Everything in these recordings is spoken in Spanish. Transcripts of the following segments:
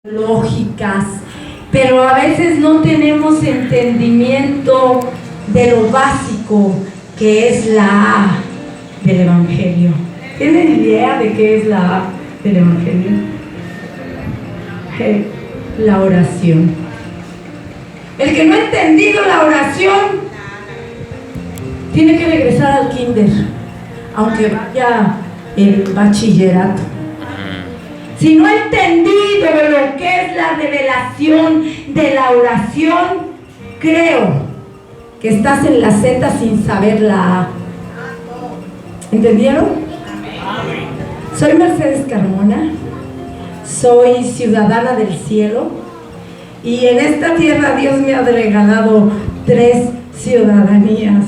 lógicas, pero a veces no tenemos entendimiento de lo básico que es la A del Evangelio. ¿Tienen idea de qué es la A del Evangelio? La oración. El que no ha entendido la oración tiene que regresar al kinder, aunque vaya el bachillerato. Si no he entendido lo que es la revelación de la oración, creo que estás en la Z sin saber la A. ¿Entendieron? Soy Mercedes Carmona, soy ciudadana del cielo y en esta tierra Dios me ha regalado 3 ciudadanías.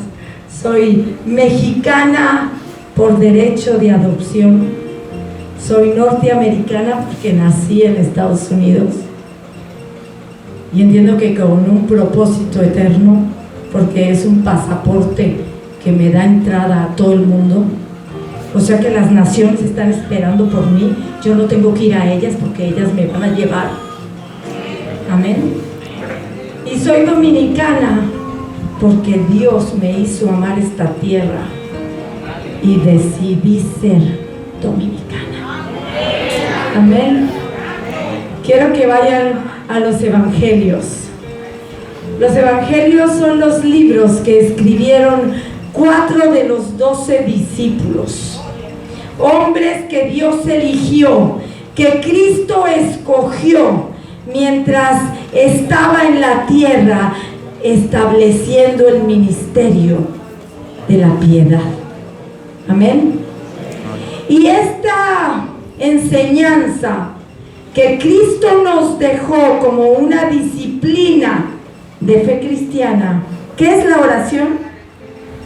Soy mexicana por derecho de adopción. Soy norteamericana porque nací en Estados Unidos y entiendo que con un propósito eterno, porque es un pasaporte que me da entrada a todo el mundo. O sea que las naciones están esperando por mí. Yo no tengo que ir a ellas porque ellas me van a llevar. Amén. Y soy dominicana porque Dios me hizo amar esta tierra y decidí ser dominicana. Amén. Quiero que vayan a los evangelios. Los evangelios son los libros que escribieron 4 de los 12 discípulos. Hombres que Dios eligió, que Cristo escogió mientras estaba en la tierra estableciendo el ministerio de la piedad. Amén. Y esta enseñanza que Cristo nos dejó como una disciplina de fe cristiana. ¿Qué es la oración?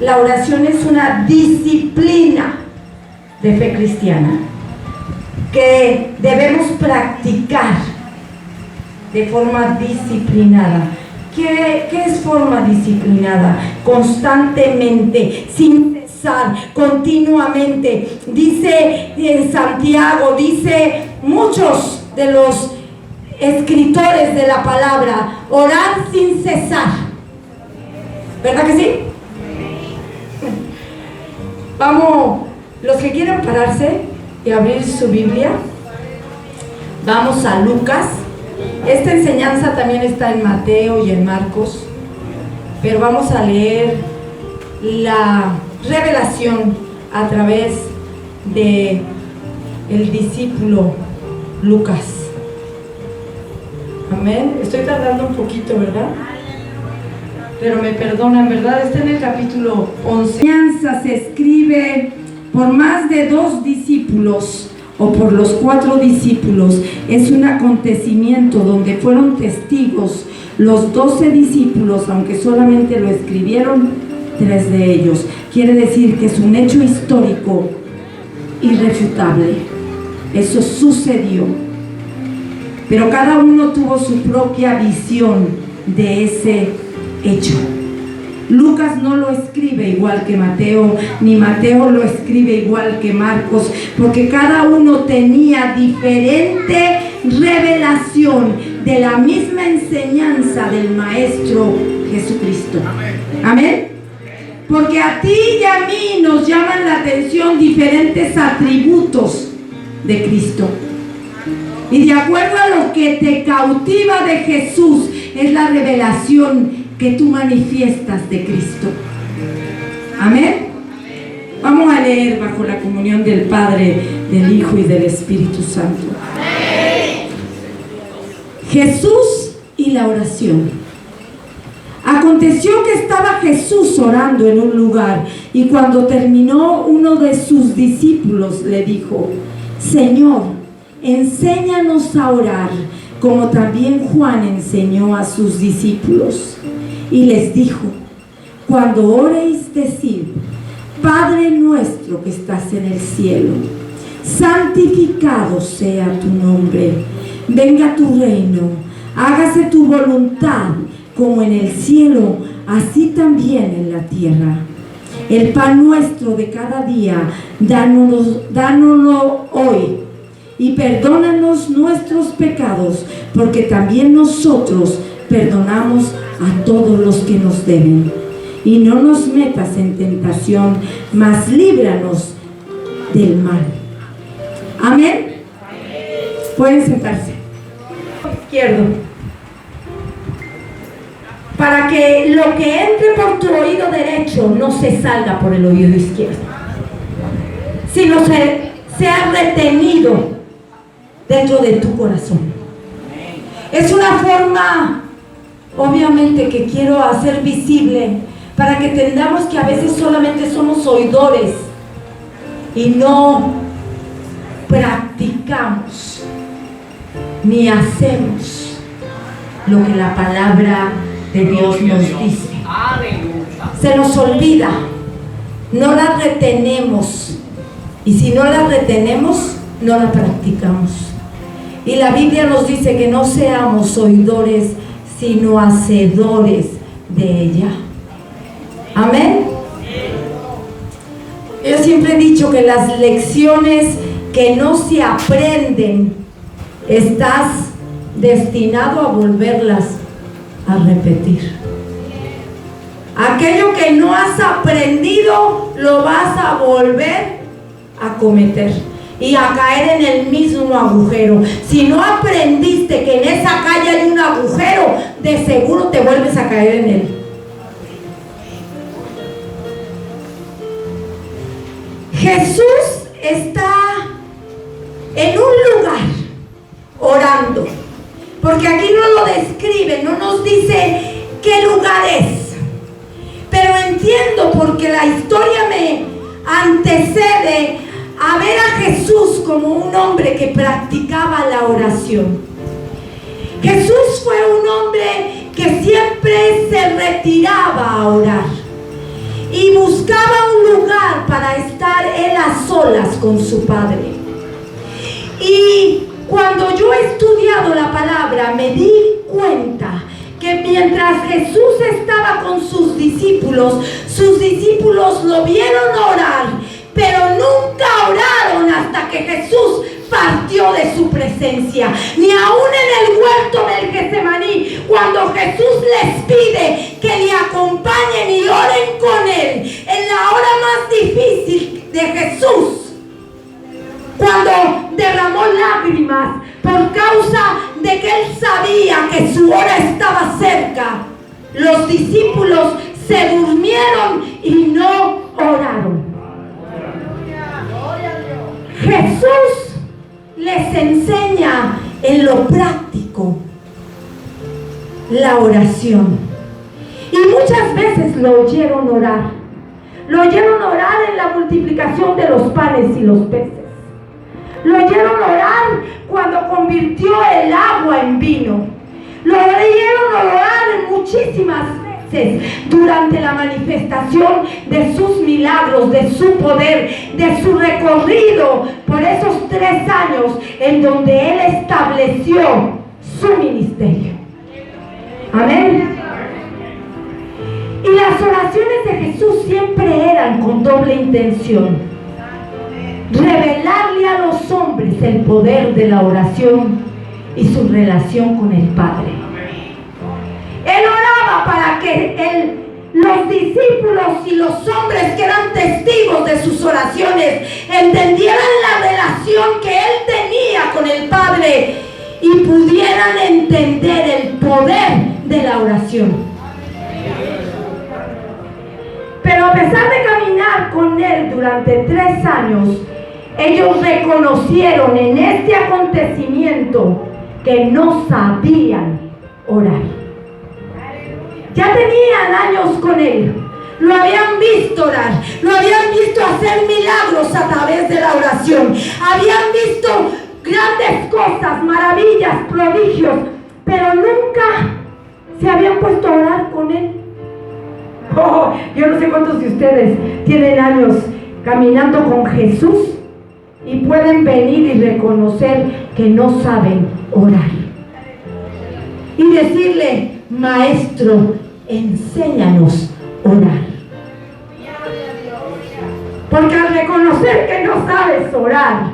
La oración es una disciplina de fe cristiana que debemos practicar de forma disciplinada. ¿Qué es forma disciplinada? Constantemente, sin cesar, continuamente. Dice en Santiago, dice muchos de los escritores de la palabra, orar sin cesar. ¿Verdad que sí? Vamos, los que quieran pararse y abrir su Biblia, vamos a Lucas. Esta enseñanza también está en Mateo y en Marcos, pero vamos a leer la revelación a través de el discípulo Lucas. Amén. Estoy tardando un poquito, ¿verdad? Pero me perdonan, ¿verdad? Está en el capítulo 11. La enseñanza se escribe por más de 2 discípulos o por los 4 discípulos. Es un acontecimiento donde fueron testigos los 12 discípulos, aunque solamente lo escribieron 3 de ellos. Quiere decir que es un hecho histórico irrefutable. Eso sucedió. Pero cada uno tuvo su propia visión de ese hecho. Lucas no lo escribe igual que Mateo, ni Mateo lo escribe igual que Marcos, porque cada uno tenía diferente revelación de la misma enseñanza del Maestro Jesucristo. Amén. Porque a ti y a mí nos llaman la atención diferentes atributos de Cristo. Y de acuerdo a lo que te cautiva de Jesús, es la revelación que tú manifiestas de Cristo. Amén. Vamos a leer bajo la comunión del Padre, del Hijo y del Espíritu Santo. Amén. Jesús y la oración. Aconteció que estaba Jesús orando en un lugar, y cuando terminó, uno de sus discípulos le dijo: Señor, enséñanos a orar, como también Juan enseñó a sus discípulos. Y les dijo: cuando oréis, decid: Padre nuestro que estás en el cielo, santificado sea tu nombre, venga tu reino, hágase tu voluntad, como en el cielo, así también en la tierra. El pan nuestro de cada día, dánoslo hoy, y perdónanos nuestros pecados, porque también nosotros perdonamos a todos los que nos deben. Y no nos metas en tentación, mas líbranos del mal. Amén. Pueden sentarse. Izquierdo. Para que lo que entre por tu oído derecho no se salga por el oído izquierdo, sino sea retenido dentro de tu corazón. Es una forma, obviamente, que quiero hacer visible para que entendamos que a veces solamente somos oidores y no practicamos ni hacemos lo que la palabra de Dios nos dice. Se nos olvida, no la retenemos, y si no la retenemos, no la practicamos. Y la Biblia nos dice que no seamos oidores, sino hacedores de ella. Amén. Yo siempre he dicho que las lecciones que no se aprenden, estás destinado a volverlas a repetir. Aquello que no has aprendido, lo vas a volver a cometer y a caer en el mismo agujero. Si no aprendiste que en esa calle hay un agujero, de seguro te vuelves a caer en él. Jesús está en un lugar orando, porque aquí no lo describe, no nos dice qué lugar es, pero entiendo, porque la historia me antecede a ver a Jesús como un hombre que practicaba la oración. Jesús fue un hombre que siempre se retiraba a orar y buscaba un lugar para estar él a solas con su Padre. Y cuando yo he estudiado la palabra, me di cuenta que mientras Jesús estaba con sus discípulos lo vieron orar, pero nunca oraron hasta que Jesús partió de su presencia. Ni aún en el huerto del Getsemaní, cuando Jesús les pide que le acompañen y oren con él, en la hora más difícil de Jesús, cuando derramó lágrimas por causa de que él sabía que su hora estaba cerca, los discípulos se durmieron y no oraron. Jesús les enseña en lo práctico la oración, y muchas veces lo oyeron orar. Lo oyeron orar en la multiplicación de los panes y los peces. Lo oyeron orar cuando convirtió el agua en vino. Lo oyeron orar muchísimas veces durante la manifestación de sus milagros, de su poder, de su recorrido por esos 3 años en donde él estableció su ministerio. Amén. Y las oraciones de Jesús siempre eran con doble intención: revelarle a los hombres el poder de la oración y su relación con el Padre. Él oraba para que los discípulos y los hombres que eran testigos de sus oraciones entendieran la relación que él tenía con el Padre y pudieran entender el poder de la oración. Pero a pesar de caminar con él durante 3 años, ellos reconocieron en este acontecimiento que no sabían orar. Ya tenían años con él, lo habían visto orar, lo habían visto hacer milagros a través de la oración, habían visto grandes cosas, maravillas, prodigios, pero nunca se habían puesto a orar con él. Oh, yo no sé cuántos de ustedes tienen años caminando con Jesús y pueden venir y reconocer que no saben orar y decirle: Maestro, enséñanos a orar. Porque al reconocer que no sabes orar,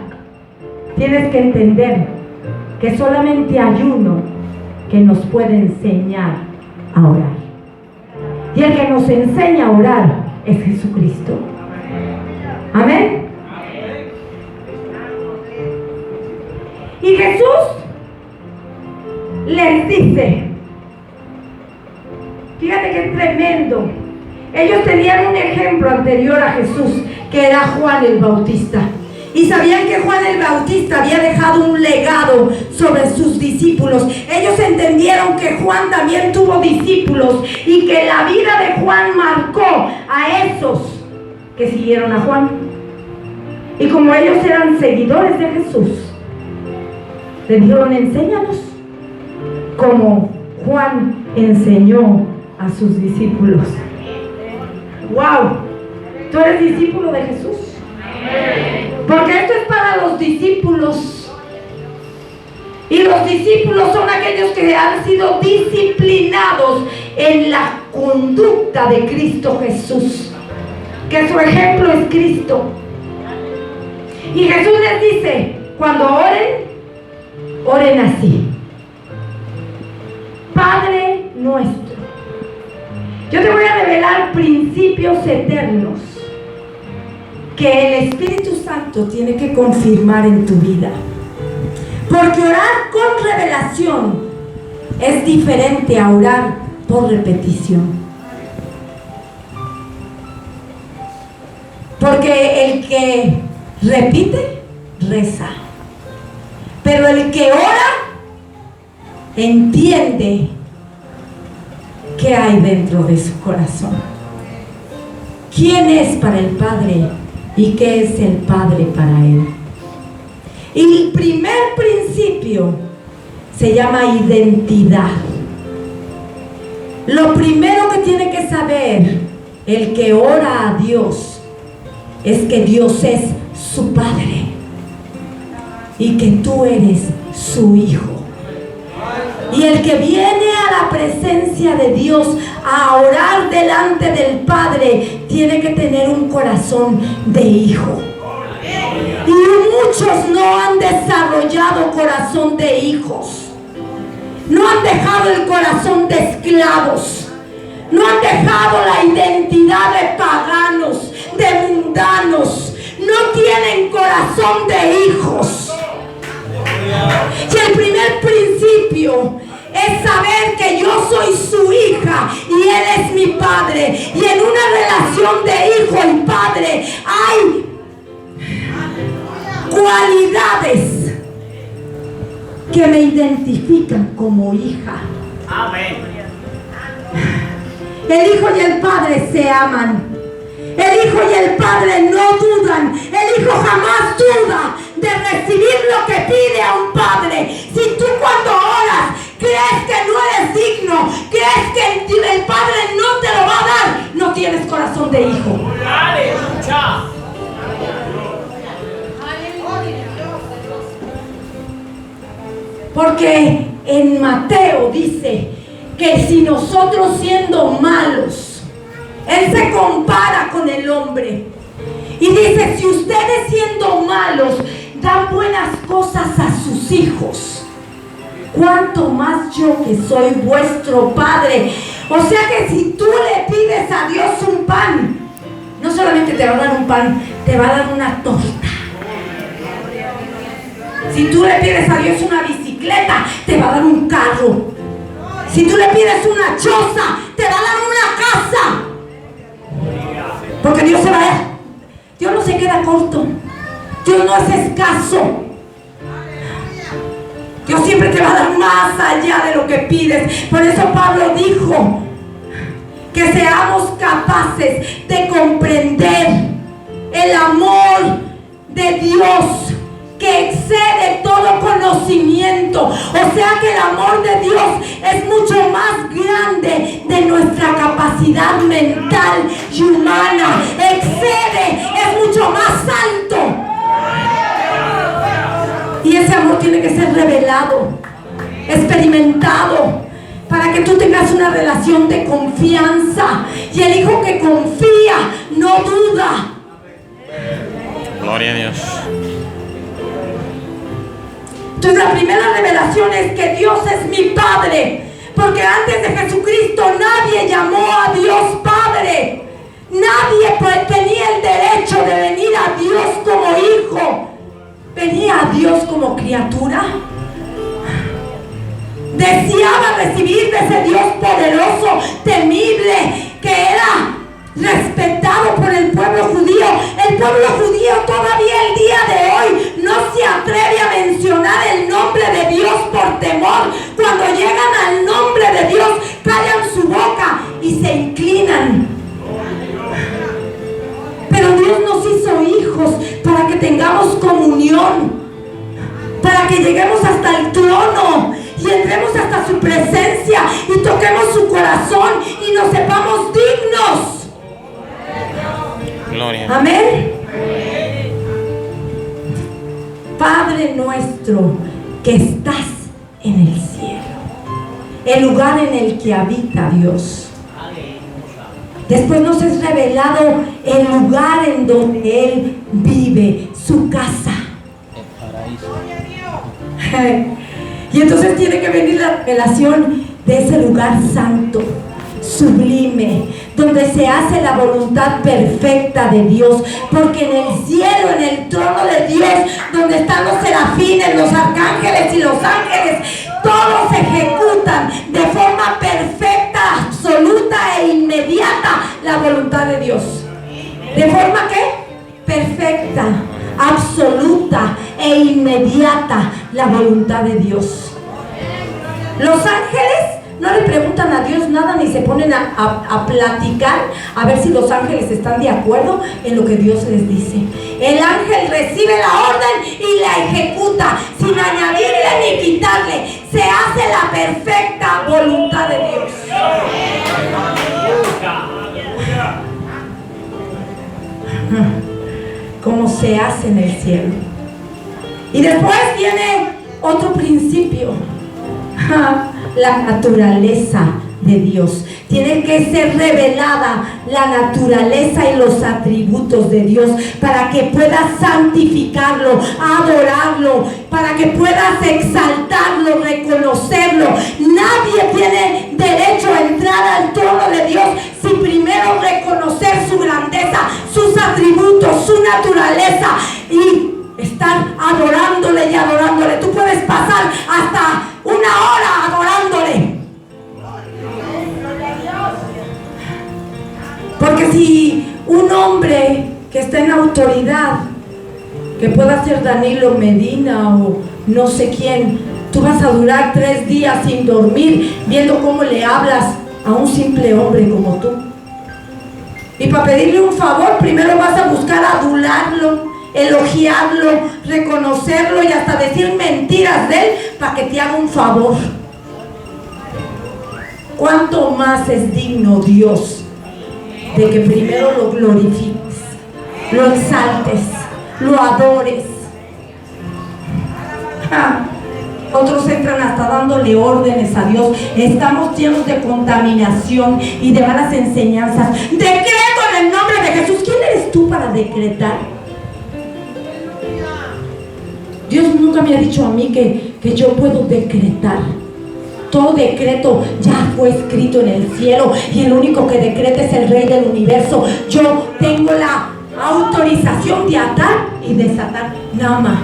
tienes que entender que solamente hay uno que nos puede enseñar a orar. Y el que nos enseña a orar es Jesucristo. Amén. Y Jesús les dice, fíjate qué tremendo. Ellos tenían un ejemplo anterior a Jesús, que era Juan el Bautista. Y sabían que Juan el Bautista había dejado un legado sobre sus discípulos. Ellos entendieron que Juan también tuvo discípulos y que la vida de Juan marcó a esos que siguieron a Juan. Y como ellos eran seguidores de Jesús, le dijeron: enséñanos como Juan enseñó a sus discípulos. ¡Wow! ¿Tú eres discípulo de Jesús? Porque esto es para los discípulos. Y los discípulos son aquellos que han sido disciplinados en la conducta de Cristo Jesús, que su ejemplo es Cristo. Y Jesús les dice: cuando oren, oren así: Padre nuestro. Yo te voy a revelar principios eternos que el Espíritu Santo tiene que confirmar en tu vida. Porque orar con revelación es diferente a orar por repetición. Porque el que repite, reza. Pero el que ora, entiende qué hay dentro de su corazón. ¿Quién es para el Padre y qué es el Padre para él? Y el primer principio se llama identidad. Lo primero que tiene que saber el que ora a Dios es que Dios es su Padre y que tú eres su Hijo. Y el que viene a la presencia de Dios a orar delante del Padre tiene que tener un corazón de hijo. Y muchos no han desarrollado corazón de hijos. No han dejado el corazón de esclavos. No han dejado la identidad de paganos, de mundanos. No tienen corazón de hijos. Y el primer principio es saber que yo soy su hija y él es mi padre. Y en una relación de hijo y padre hay cualidades que me identifican como hija. Amén. El hijo y el padre se aman. El hijo y el padre no dudan. El hijo jamás duda de recibir lo que pide a un padre. Si tú cuando oras crees que no eres digno, crees que el padre no te lo va a dar, no tienes corazón de hijo. Aleluya. Porque en Mateo dice que si nosotros siendo malos, él se compara con el hombre y dice: si ustedes siendo malos dan buenas cosas a sus hijos, cuánto más yo que soy vuestro Padre. O sea que si tú le pides a Dios un pan, no solamente te va a dar un pan, te va a dar una torta. Si tú le pides a Dios una bicicleta, te va a dar un carro. Si tú le pides una choza, te va a dar una casa. Porque Dios no se queda corto. Dios no es escaso. Dios siempre te va a dar más allá de lo que pides. Por eso Pablo dijo que seamos capaces de comprender el amor de Dios que excede todo conocimiento. O sea que el amor de Dios es mucho más grande de nuestra capacidad mental y humana. Excede, es mucho más alto. Y ese amor tiene que ser revelado, experimentado, para que tú tengas una relación de confianza. Y el hijo que confía no duda. Gloria a Dios. Entonces la primera revelación es que Dios es mi Padre, porque antes de Jesucristo nadie llamó a Dios Padre. Nadie tenía el derecho de venir a Dios como hijo. Venía a Dios como criatura. Deseaba recibir de ese Dios poderoso, temible, que era respetado por el pueblo judío. El pueblo judío todavía el día de hoy no se atreve a mencionar el nombre de Dios por temor. Cuando llegan al nombre de Dios, callan su boca y se inclinan. Pero Dios nos hizo hijos para que tengamos comunión, para que lleguemos hasta el trono y entremos hasta su presencia y toquemos su corazón y nos sepamos dignos. Gloria. Amén. Padre nuestro que estás en el cielo, el lugar en el que habita Dios. Después nos es revelado el lugar en donde Él vive, su casa. Y entonces tiene que venir la revelación de ese lugar santo, sublime, donde se hace la voluntad perfecta de Dios. Porque en el cielo, en el trono de Dios, donde están los serafines, los arcángeles y los ángeles, todos ejecutan de forma perfecta, absoluta e inmediata la voluntad de Dios. ¿De forma qué? Perfecta, absoluta e inmediata la voluntad de Dios. Los ángeles no le preguntan a Dios nada ni se ponen a platicar a ver si los ángeles están de acuerdo en lo que Dios les dice. El ángel recibe la orden y la ejecuta sin añadirle ni quitarle. Se hace la perfecta voluntad de Dios. Como se hace en el cielo. Y después viene otro principio. La naturaleza de Dios. Tiene que ser revelada la naturaleza y los atributos de Dios para que puedas santificarlo, adorarlo, para que puedas exaltarlo, reconocerlo. Nadie tiene derecho a entrar al trono de Dios sin primero reconocer su grandeza, sus atributos, su naturaleza y estar adorándole y adorándole. Tú puedes pasar hasta una hora adorándole. Porque si un hombre que está en autoridad, que pueda ser Danilo Medina o no sé quién, tú vas a durar 3 días sin dormir viendo cómo le hablas a un simple hombre como tú. Y para pedirle un favor, primero vas a buscar adularlo, elogiarlo, reconocerlo y hasta decir mentiras de él para que te haga un favor. ¿Cuánto más es digno Dios de que primero lo glorifiques, lo exaltes, lo adores? Otros entran hasta dándole órdenes a Dios. Estamos llenos de contaminación y de malas enseñanzas. Decreto en el nombre de Jesús. ¿Quién eres tú para decretar? Dios nunca me ha dicho a mí que yo puedo decretar. Todo decreto ya fue escrito en el cielo y el único que decreta es el Rey del universo. Yo tengo la autorización de atar y desatar nada más.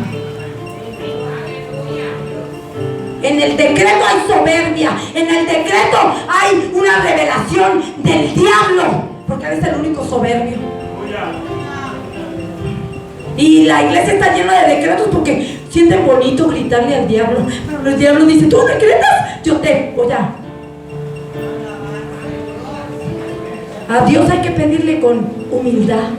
En el decreto hay soberbia, en el decreto hay una revelación del diablo, porque él es el único soberbio. Y la iglesia está llena de decretos porque sienten bonito gritarle al diablo. Pero el diablo dice, ¿tú decretas? Yo te voy a Dios hay que pedirle con humildad.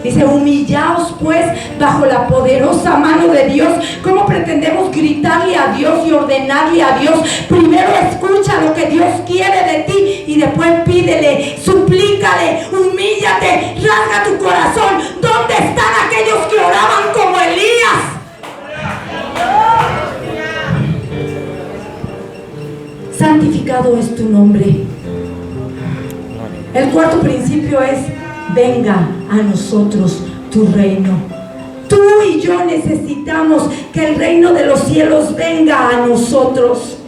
Dice, humillaos pues bajo la poderosa mano de Dios. ¿Cómo pretendemos gritarle a Dios y ordenarle a Dios? Primero escucha lo que Dios quiere de ti y después pídele, suplícale, humíllate, rasga tu corazón. ¿Dónde están aquellos que oraban como Elías? Santificado es tu nombre. El cuarto principio es: venga a nosotros tu reino. Tu Tú y yo necesitamos que el reino de los cielos venga a nosotros.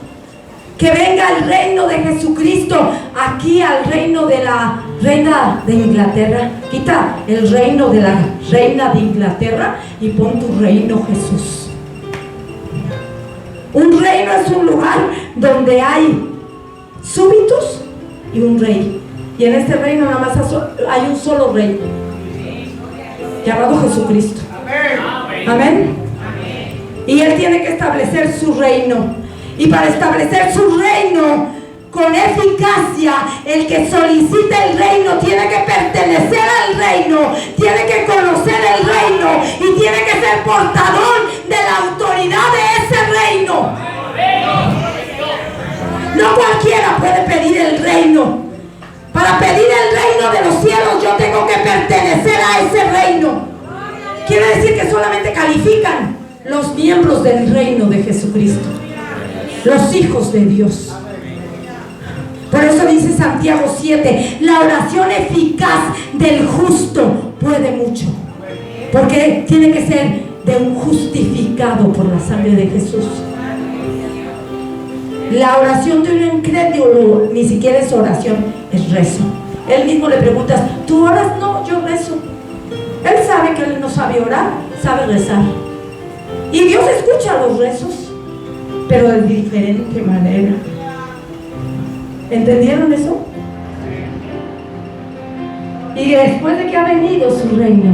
Que venga el reino de Jesucristo aquí al reino de la reina de Inglaterra. Quita el reino de la reina de Inglaterra y pon tu reino, Jesús. Un reino es un lugar donde hay súbditos y un rey. Y en este reino nada más hay un solo rey, llamado Jesucristo. Amén. Y Él tiene que establecer su reino. Y para establecer su reino con eficacia, el que solicita el reino tiene que pertenecer al reino, tiene que conocer el reino y tiene que ser portador de la autoridad de ese reino. No cualquiera puede pedir el reino. Para pedir el reino de los cielos yo tengo que pertenecer a ese reino. Quiere decir que solamente califican los miembros del reino de Jesucristo, los hijos de Dios. Por eso dice Santiago 7, la oración eficaz del justo puede mucho, porque tiene que ser de un justificado por la sangre de Jesús. La oración de un incrédulo ni siquiera es oración, es rezo. Él mismo le preguntas, ¿tú oras? No, yo rezo. Él sabe que él no sabe orar, sabe rezar. Y Dios escucha los rezos, pero de diferente manera. ¿Entendieron eso? Y después de que ha venido su reino,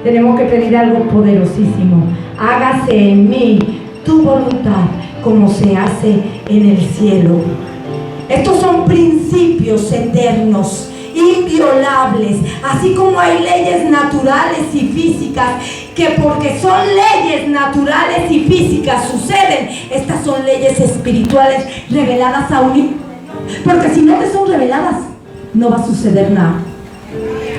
tenemos que pedir algo poderosísimo. Hágase en mí tu voluntad, como se hace en el cielo. Estos son principios eternos, inviolables, así como hay leyes naturales y físicas, que porque son leyes naturales y físicas suceden. Estas son leyes espirituales reveladas a un, porque si no te son reveladas, no va a suceder nada.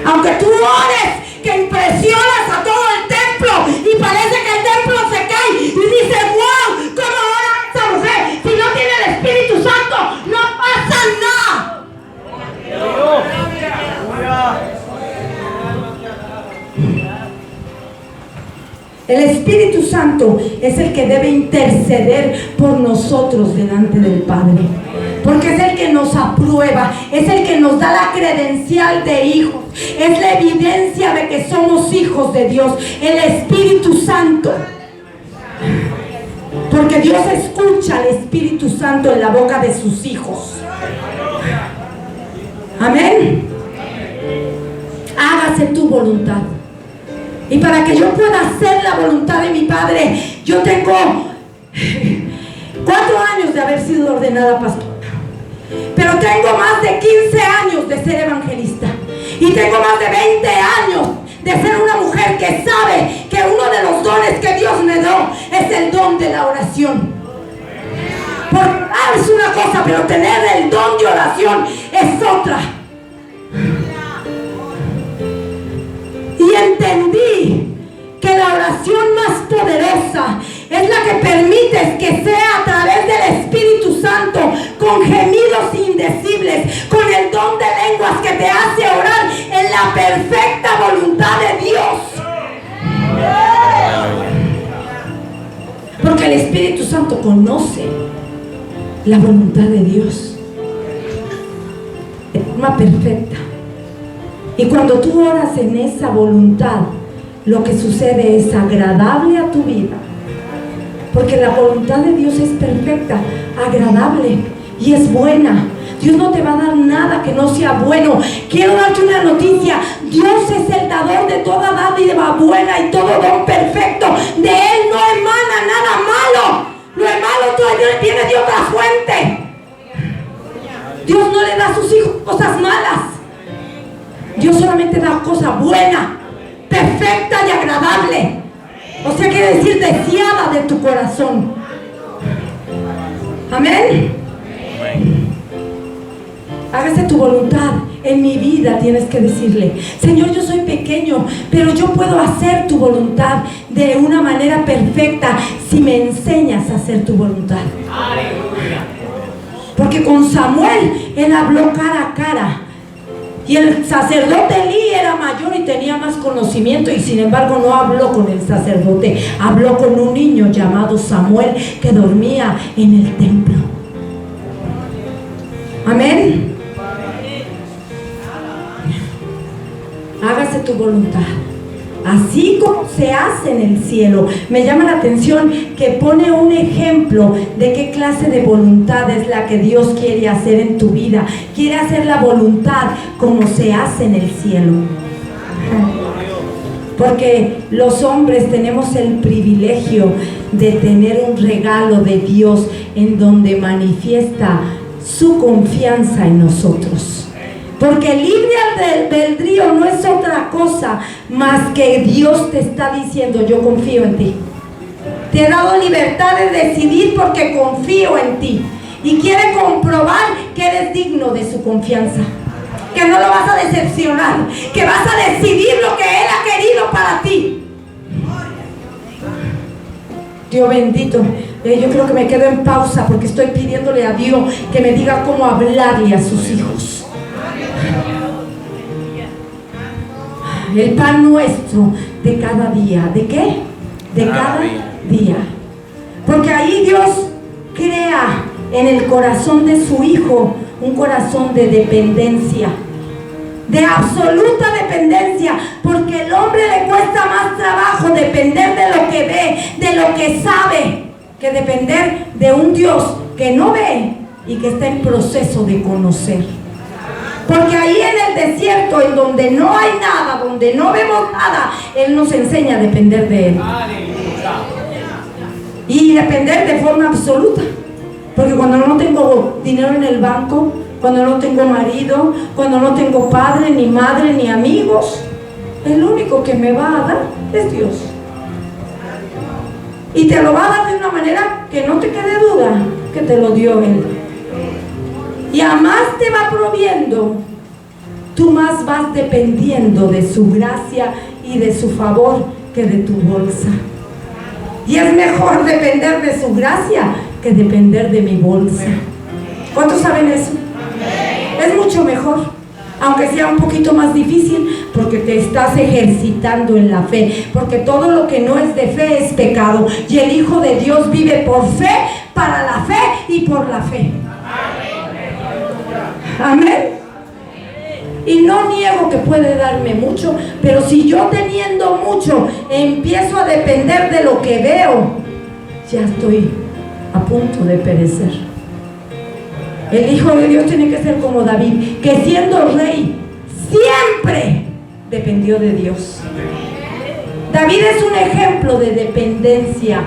Aunque tú ores, que impresionas a todo el templo y parece que el templo se cae y dices, wow, ¿cómo ora esa mujer? Si no tiene el Espíritu Santo, no pasa nada. El Espíritu Santo es el que debe interceder por nosotros delante del Padre, porque es el que nos aprueba, es el que nos da la credencial de hijos, es la evidencia de que somos hijos de Dios, el Espíritu Santo. Porque Dios escucha al Espíritu Santo en la boca de sus hijos. Amén. Hágase tu voluntad. Y para que yo pueda hacer la voluntad de mi Padre, yo tengo 4 años de haber sido ordenada pastora, pero tengo más de 15 años de ser evangelista y tengo más de 20 años de ser una mujer que sabe que uno de los dones que Dios me dio es el don de la oración. Es una cosa, pero tener el don de oración es otra. Y entendí que la oración más poderosa es la que permites que sea a través del Espíritu Santo, con gemidos indecibles, con el don de lenguas que te hace orar en la perfecta voluntad de Dios. Porque el Espíritu Santo conoce la voluntad de Dios de forma perfecta. Y cuando tú oras en esa voluntad, lo que sucede es agradable a tu vida. Porque la voluntad de Dios es perfecta, agradable y es buena. Dios no te va a dar nada que no sea bueno. Quiero darte una noticia. Dios es el dador de toda dádiva buena y todo don perfecto. De Él no emana nada malo. Lo malo todavía viene de otra fuente. Dios no le da a sus hijos cosas malas. Dios solamente da cosas buenas, perfecta y agradable. O sea, quiere decir deseada de tu corazón. Amén. Hágase tu voluntad en mi vida. Tienes que decirle, Señor, yo soy pequeño, pero yo puedo hacer tu voluntad de una manera perfecta si me enseñas a hacer tu voluntad. Porque con Samuel, él habló cara a cara Y el sacerdote Elí era mayor y tenía más conocimiento, y sin embargo no habló con el sacerdote, habló con un niño llamado Samuel que dormía en el templo. Amén. Hágase tu voluntad, así como se hace en el cielo. Me llama la atención que pone un ejemplo de qué clase de voluntad es la que Dios quiere hacer en tu vida. Quiere hacer la voluntad como se hace en el cielo. Porque los hombres tenemos el privilegio de tener un regalo de Dios en donde manifiesta su confianza en nosotros. Porque el libre albedrío no es otra cosa más que Dios te está diciendo: yo confío en ti. Te he dado libertad de decidir porque confío en ti. Y quiere comprobar que eres digno de su confianza, que no lo vas a decepcionar, que vas a decidir lo que Él ha querido para ti. Dios bendito. Yo creo que me quedo en pausa porque estoy pidiéndole a Dios que me diga cómo hablarle a sus hijos. El pan nuestro de cada día. ¿De qué? De cada día. Porque ahí Dios crea en el corazón de su hijo un corazón de dependencia, de absoluta dependencia, porque al hombre le cuesta más trabajo depender de lo que ve, de lo que sabe, que depender de un Dios que no ve y que está en proceso de conocer. Porque ahí en el desierto, en donde no hay nada, donde no vemos nada, Él nos enseña a depender de Él. Y depender de forma absoluta. Porque cuando no tengo dinero en el banco, cuando no tengo marido, cuando no tengo padre, ni madre, ni amigos, el único que me va a dar es Dios. Y te lo va a dar de una manera que no te quede duda que te lo dio Él. Y a más te va proviendo, tú más vas dependiendo de su gracia y de su favor que de tu bolsa. Y es mejor depender de su gracia que depender de mi bolsa. ¿Cuántos saben eso? Es mucho mejor, aunque sea un poquito más difícil, porque te estás ejercitando en la fe. Porque todo lo que no es de fe es pecado. Y el Hijo de Dios vive por fe, para la fe y por la fe. Amén. Y no niego que puede darme mucho, pero si yo teniendo mucho empiezo a depender de lo que veo, ya estoy a punto de perecer. El Hijo de Dios tiene que ser como David, que siendo rey siempre dependió de Dios. David es un ejemplo de dependencia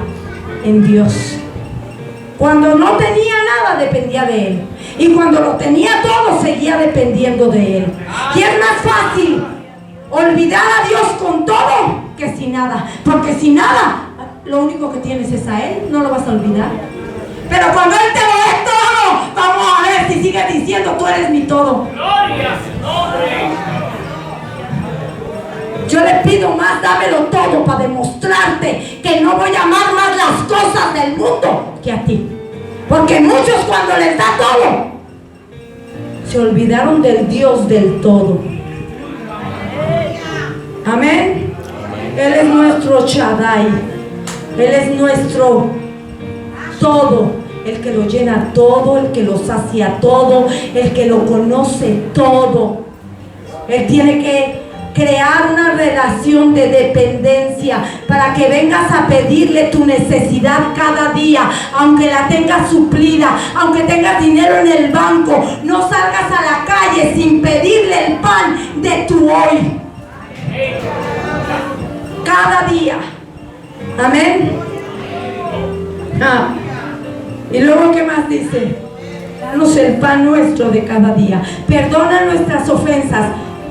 en Dios. Cuando no tenía nada, dependía de Él. Y cuando lo tenía todo, seguía dependiendo de Él. Y es más fácil olvidar a Dios con todo que sin nada. Porque sin nada, lo único que tienes es a Él, no lo vas a olvidar. Pero cuando Él te lo dé todo, vamos a ver si sigue diciendo: tú eres mi todo. Gloria a su nombre. Yo le pido más: dámelo todo para demostrarte que no voy a amar más las cosas del mundo que a ti. Porque muchos, cuando les da todo, se olvidaron del Dios del todo. Amén. Él es nuestro Shaddai. Él es nuestro todo, el que lo llena todo, el que lo sacia todo, el que lo conoce todo. Él tiene que crear una relación de dependencia para que vengas a pedirle tu necesidad cada día, aunque la tengas suplida, aunque tengas dinero en el banco. No salgas a la calle sin pedirle el pan de tu hoy. Cada día. Amén. Y luego, ¿qué más dice? Danos el pan nuestro de cada día. Perdona nuestras ofensas,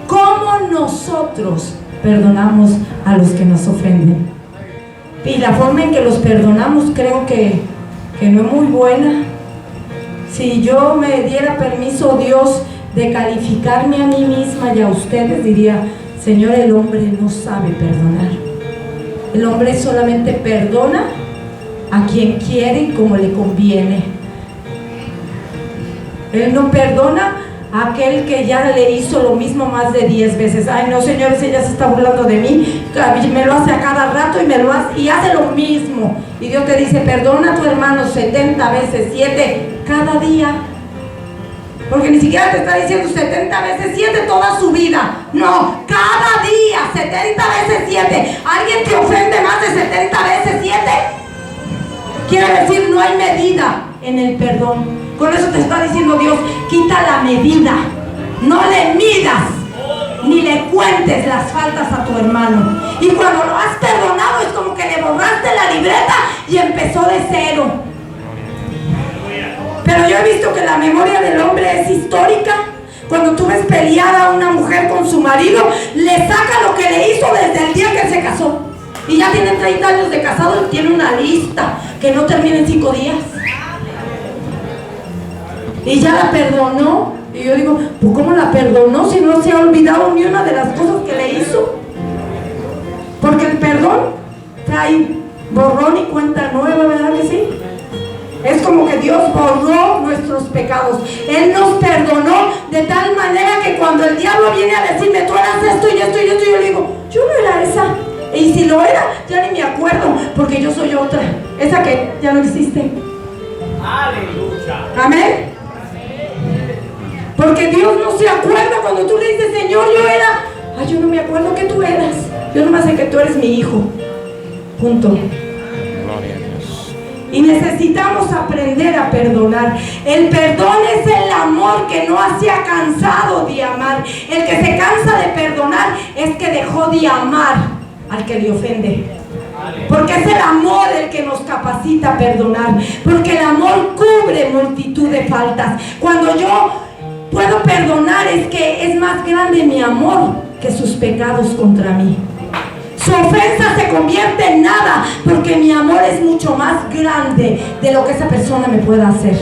como nosotros perdonamos a los que nos ofenden. Y la forma en que los perdonamos creo que no es muy buena. Si yo me diera permiso, Dios, de calificarme a mí misma y a ustedes, diría: Señor, el hombre no sabe perdonar. El hombre solamente perdona a quien quiere y como le conviene. Él no perdona aquel que ya le hizo lo mismo más de 10 veces. Ay, no, señores, ella se está burlando de mí, me lo hace a cada rato y hace lo mismo. Y Dios te dice, perdona a tu hermano 70 veces 7 cada día. Porque ni siquiera te está diciendo 70 veces 7 toda su vida. No, cada día, 70 veces 7. ¿Alguien te ofende más de 70 veces 7? Quiere decir, no hay medida en el perdón. Con eso te está diciendo Dios, quita la medida. No le midas, ni le cuentes las faltas a tu hermano. Y cuando lo has perdonado es como que le borraste la libreta y empezó de cero. Pero yo he visto que la memoria del hombre es histórica. Cuando tú ves pelear a una mujer con su marido, le saca lo que le hizo desde el día que se casó. Y ya tiene 30 años de casado y tiene una lista que no termina en 5 días. Y ya la perdonó. Y yo digo, pues ¿cómo la perdonó si no se ha olvidado ni una de las cosas que le hizo? Porque el perdón trae borrón y cuenta nueva, ¿verdad que sí? Es como que Dios borró nuestros pecados. Él nos perdonó de tal manera que cuando el diablo viene a decirme, tú eras esto y esto y esto, yo le digo, yo no era esa. Y si lo era, ya ni me acuerdo, porque yo soy otra. Esa que ya no existe. Aleluya. Amén. Porque Dios no se acuerda cuando tú le dices, Señor, yo era. Ay, yo no me acuerdo que tú eras. Yo nomás sé que tú eres mi hijo. Punto. Gloria a Dios. Y necesitamos aprender a perdonar. El perdón es el amor que no se ha cansado de amar. El que se cansa de perdonar es que dejó de amar al que le ofende. Porque es el amor el que nos capacita a perdonar. Porque el amor cubre multitud de faltas. Cuando yo puedo perdonar es que es más grande mi amor que sus pecados contra mí. Su ofensa se convierte en nada porque mi amor es mucho más grande de lo que esa persona me pueda hacer.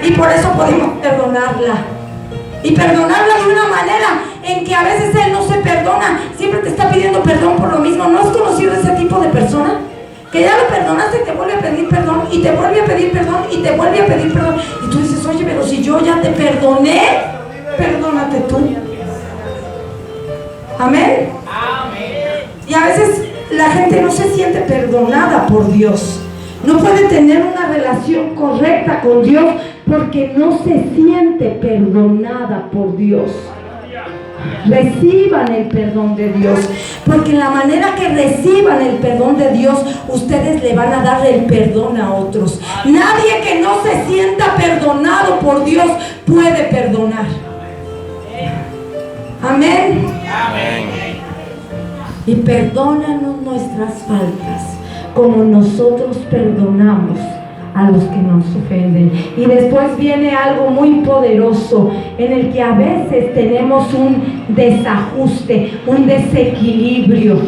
Y por eso podemos perdonarla. Y perdonarla de una manera en que a veces él no se perdona. Siempre te está pidiendo perdón por lo mismo. ¿No has conocido ese tipo de persona? Que ya lo perdonaste y te vuelve a pedir perdón. Y te vuelve a pedir perdón. Y te vuelve a pedir perdón. Y tú dices, oye, pero si yo ya te perdoné, perdónate tú. Amén. Y a veces la gente no se siente perdonada por Dios. No puede tener una relación correcta con Dios porque no se siente perdonada por Dios. Reciban el perdón de Dios, porque en la manera que reciban el perdón de Dios, ustedes le van a dar el perdón a otros. Nadie que no se sienta perdonado por Dios puede perdonar. Amén. Amén. Y perdónanos nuestras faltas, como nosotros perdonamos a los que nos ofenden. Y después viene algo muy poderoso, en el que a veces tenemos un desajuste, un desequilibrio.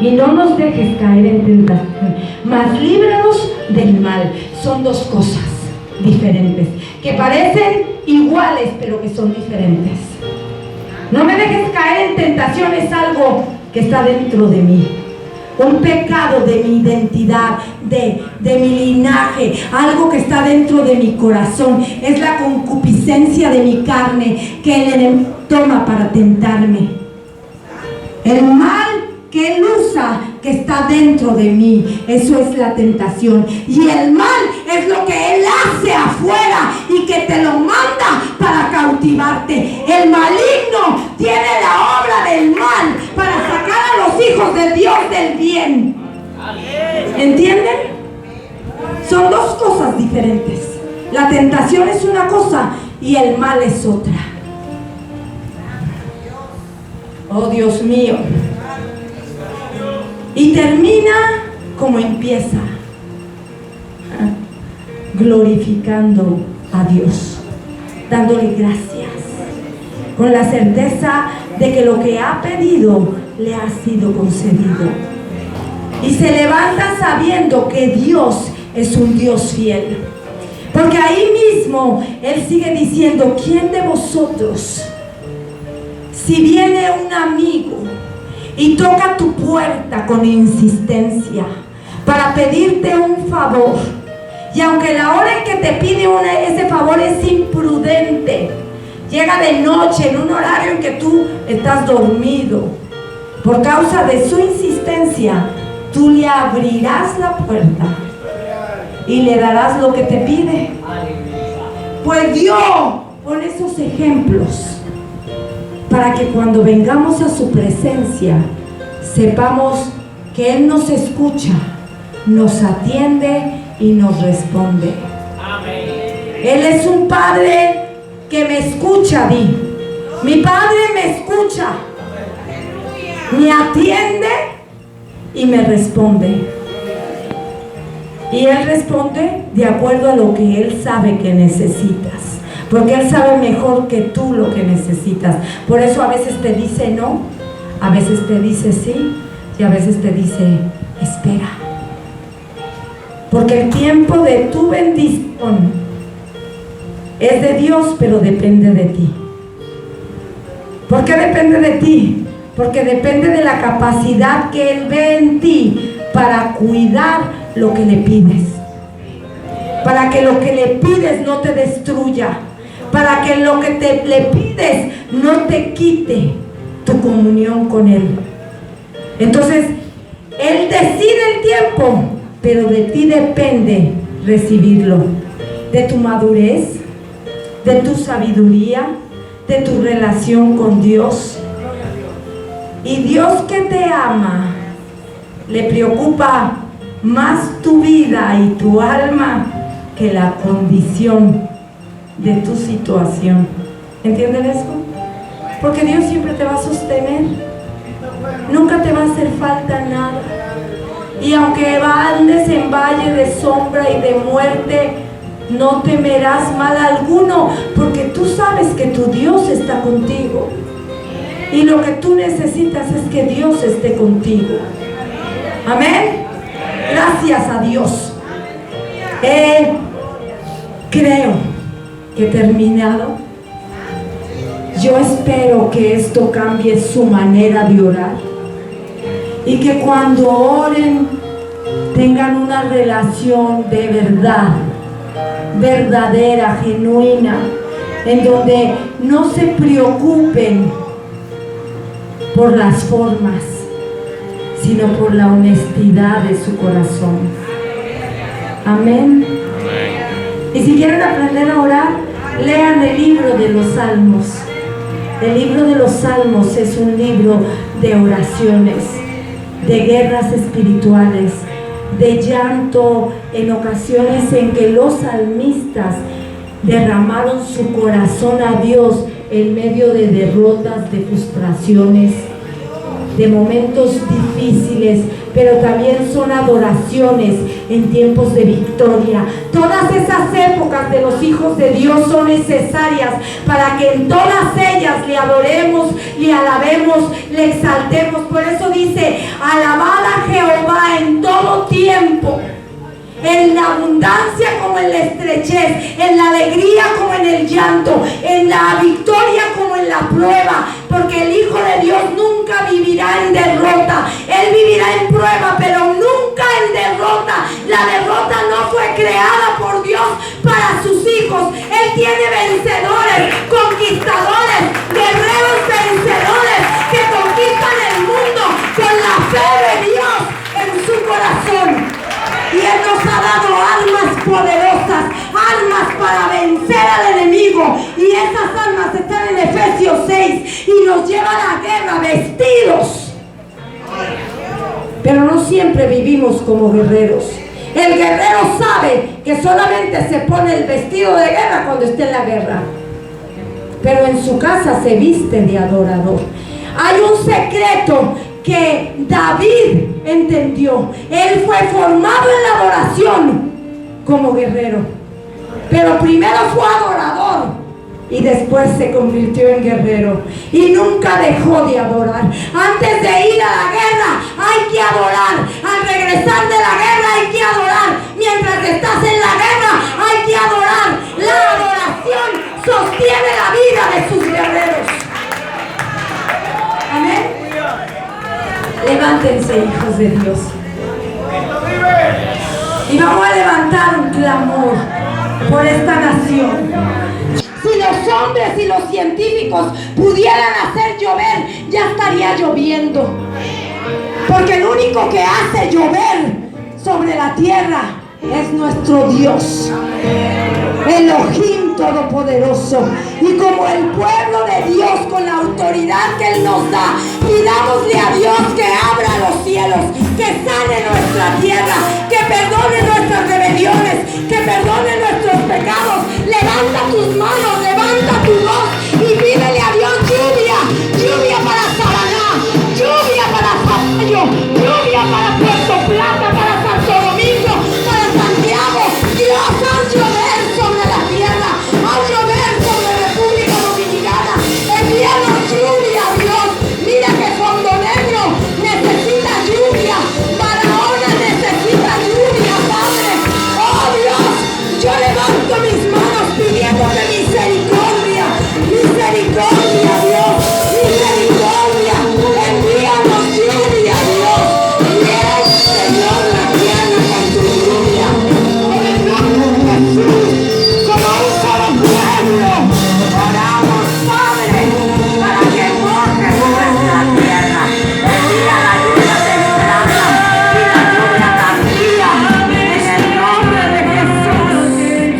Y no nos dejes caer en tentación, mas líbranos del mal. Son dos cosas diferentes, que parecen iguales, pero que son diferentes. No me dejes caer en tentación, es algo que está dentro de mí. Un pecado de mi identidad, de mi linaje, algo que está dentro de mi corazón. Es la concupiscencia de mi carne que el enemigo toma para tentarme. El mal que él usa, que está dentro de mí, eso es la tentación. Y el mal es lo que él hace afuera y que te lo manda para cautivarte. El maligno tiene la obra del mal para sacar a los hijos de Dios del bien. ¿Entienden? Son dos cosas diferentes. La tentación es una cosa y el mal es otra. Oh, Dios mío. Y termina como empieza, glorificando a Dios, dándole gracias, con la certeza de que lo que ha pedido le ha sido concedido. Y se levanta sabiendo que Dios es un Dios fiel. Porque ahí mismo Él sigue diciendo, ¿quién de vosotros, si viene un amigo y toca tu puerta con insistencia para pedirte un favor, y aunque la hora en que te pide ese favor es imprudente, llega de noche, en un horario en que tú estás dormido, por causa de su insistencia, tú le abrirás la puerta y le darás lo que te pide. Pues Dios pone esos ejemplos para que cuando vengamos a su presencia sepamos que Él nos escucha, nos atiende y nos responde. Él es un Padre que me escucha, di. Mi Padre me escucha, me atiende y me responde. Y Él responde de acuerdo a lo que Él sabe que necesitas, porque Él sabe mejor que tú lo que necesitas. Por eso a veces te dice no, a veces te dice sí y a veces te dice espera. Porque el tiempo de tu bendición es de Dios, pero depende de ti. ¿Por qué depende de ti? Porque depende de la capacidad que Él ve en ti para cuidar lo que le pides, para que lo que le pides no te destruya, para que lo que le pides no te quite tu comunión con Él. Entonces Él decide el tiempo, pero de ti depende recibirlo, de tu madurez, de tu sabiduría, de tu relación con Dios. Y Dios, que te ama, le preocupa más tu vida y tu alma que la condición de tu situación. ¿Entienden eso? Porque Dios siempre te va a sostener, nunca te va a hacer falta nada. Y aunque andes en valle de sombra y de muerte, no temerás mal alguno, porque tú sabes que tu Dios está contigo. Y lo que tú necesitas es que Dios esté contigo. Amén. Gracias a Dios. Creo que he terminado. Yo espero que esto cambie su manera de orar y que cuando oren tengan una relación de verdad, verdadera, genuina, en donde no se preocupen por las formas, sino por la honestidad de su corazón. Amén. Y si quieren aprender a orar, lean el libro de los Salmos. El libro de los Salmos es un libro de oraciones, de guerras espirituales, de llanto, en ocasiones en que los salmistas derramaron su corazón a Dios en medio de derrotas, de frustraciones, de momentos difíciles, pero también son adoraciones en tiempos de victoria. Todas esas épocas de los hijos de Dios son necesarias para que en todas ellas le adoremos, le alabemos, le exaltemos. Por eso dice: alabad a Jehová en todo tiempo, en la abundancia como en la estrechez, en la alegría como en el llanto, en la victoria como en la prueba, porque el Hijo de Dios nunca vivirá en derrota. Él vivirá en prueba, pero nunca en derrota. La derrota no fue creada por Dios para sus hijos. Él tiene vencedores, conquistadores, guerreros vencedores que conquistan el mundo con la fe de Dios en su corazón. Y Él nos ha dado armas poderosas, armas para vencer al enemigo. Y esas armas están en Efesios 6 y nos llevan a la guerra vestidos. Pero no siempre vivimos como guerreros. El guerrero sabe que solamente se pone el vestido de guerra cuando esté en la guerra, pero en su casa se viste de adorador. Hay un secreto que David entendió. Él fue formado en la adoración como guerrero, pero primero fue adorador y después se convirtió en guerrero y nunca dejó de adorar. Antes de ir a la guerra hay que adorar. Al regresar de la guerra hay que adorar. Mientras estás en la guerra hay que adorar. La adoración sostiene la vida de sus guerreros. Amén. Levántense, hijos de Dios, y vamos a levantar un clamor por esta nación. Si los hombres y los científicos pudieran hacer llover, ya estaría lloviendo. Porque el único que hace llover sobre la tierra es nuestro Dios, Elohim Todopoderoso. Y como el pueblo de Dios, con la autoridad que Él nos da, pidámosle a Dios que abra los cielos, que sane nuestra tierra, que perdone nuestras rebeliones, que perdone nuestros pecados. Levanta tus manos, levanta tu voz y pídele a Dios lluvia, lluvia para Saraná, lluvia para Zapallo, lluvia para Puerto Plata, para Santo Domingo, para Santiago. Dios, haz llover sobre la tierra, haz llover sobre República Dominicana. Envíanos lluvia, Dios. Mira que Fondo Negro necesita lluvia, Barahona necesita lluvia, Padre. Oh Dios, yo levanto mis manos pidiéndote misericordia, misericordia, Dios, misericordia. Envíanos lluvia, Dios. Bien, Señor, la tierra con tu lluvia. Por el nombre de Jesús, como un solo pueblo, oramos, Padre, para que mojes nuestra tierra. Envía la lluvia temprana y la lluvia tardía. En el nombre de Jesús. En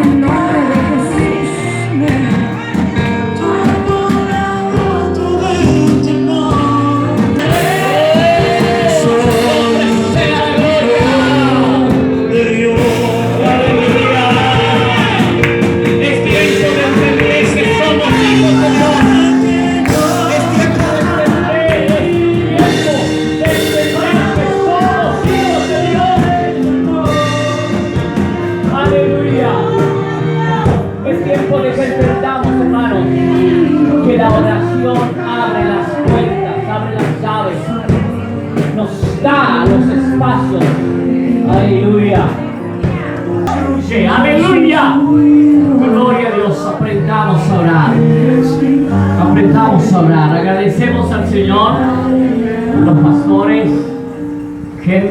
el nombre de Jesús. Aleluya. Es tiempo de que entendamos, hermanos, que la oración abre las puertas, abre las llaves, nos da los espacios. Aleluya. Sí, aleluya. Gloria a Dios. Aprendamos a orar. Aprendamos a orar. Agradecemos al Señor, los pastores.